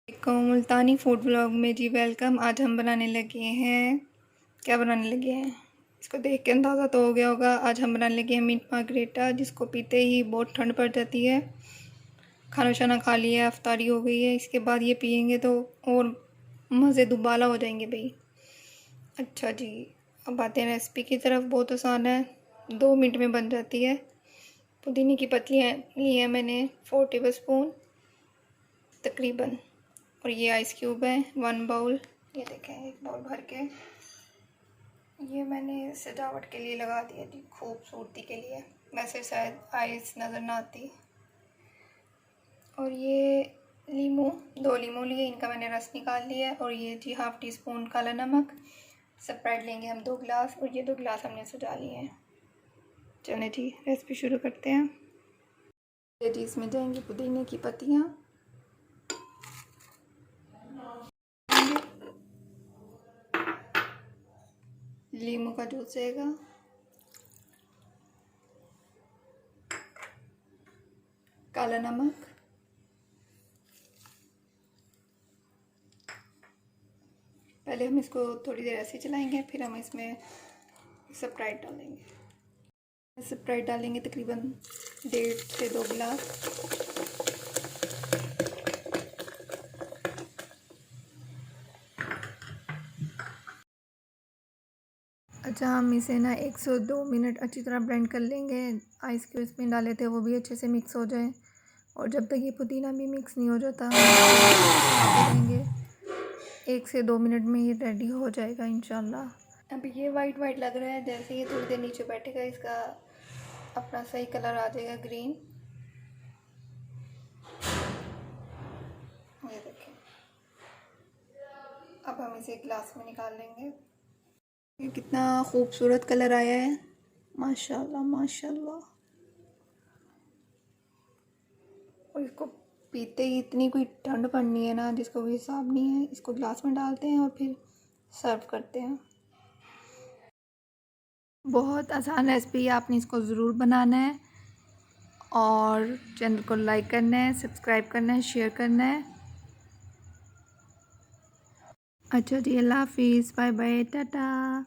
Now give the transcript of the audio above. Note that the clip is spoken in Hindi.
एक मुल्तानी फूड ब्लॉग में जी वेलकम। आज हम बनाने लगे हैं, क्या बनाने लगे हैं इसको देख के अंदाज़ा तो हो गया होगा। आज हम बनाने लगे हैं मीट मार्गरेटा, जिसको पीते ही बहुत ठंड पड़ जाती है। खाना शाना खा लिया, अफ्तारी हो गई है, इसके बाद ये पियेंगे तो और मज़े दुबाला हो जाएंगे भाई। अच्छा जी, अब आते हैं रेसिपी की तरफ। बहुत आसान है, 2 मिनट में बन जाती है। पुदीने की पत्तियाँ ली हैं मैंने 4 टेबल स्पून तकरीबन, और ये आइस क्यूब है 1 बाउल। ये देखें, एक बाउल भर के ये मैंने सजावट के लिए लगा दिया जी, खूबसूरती के लिए, वैसे शायद आइस नज़र ना आती। और ये लीमू, 2 लीमू लिए, इनका मैंने रस निकाल लिया है। और ये जी 1/2 टीस्पून काला नमक। स्प्राइट लेंगे हम 2 गिलास, और ये 2 गिलास हमने सजा लिए हैं। चलें जी, रेसिपी शुरू करते हैं। ये जी इसमें जाएंगी पुदीने की पत्तियाँ, लीमू का जूस जाएगा, काला नमक, पहले हम इसको थोड़ी देर ऐसे चलाएंगे, फिर हम इसमें स्प्राइट डालेंगे। स्प्राइट डालेंगे तकरीबन 1.5 से 2 गिलास। अच्छा, हम इसे ना 1 से 2 मिनट अच्छी तरह ब्लेंड कर लेंगे। आइस क्यूब इसमें डाले थे, वो भी अच्छे से मिक्स हो जाए। और जब तक ये पुदीना भी मिक्स नहीं हो जाता, हम देंगे 1 से 2 मिनट में ये रेडी हो जाएगा इंशाल्लाह। अब ये वाइट वाइट लग रहा है, जैसे ये थोड़ी देर नीचे बैठेगा इसका अपना सही कलर आ जाएगा, ग्रीन। ये देखें, अब हम इसे ग्लास में निकाल लेंगे। ये कितना खूबसूरत कलर आया है, माशाल्लाह माशाल्लाह। और इसको पीते ही इतनी कोई ठंड पड़नी है ना, जिसका कोई हिसाब नहीं है। इसको ग्लास में डालते हैं और फिर सर्व करते हैं। बहुत आसान रेसिपी है, आपने इसको ज़रूर बनाना है और चैनल को लाइक करना है, सब्सक्राइब करना है, शेयर करना है। अच्छा जी, अल्लाह हाफिज़, बाय बाय, टाटा।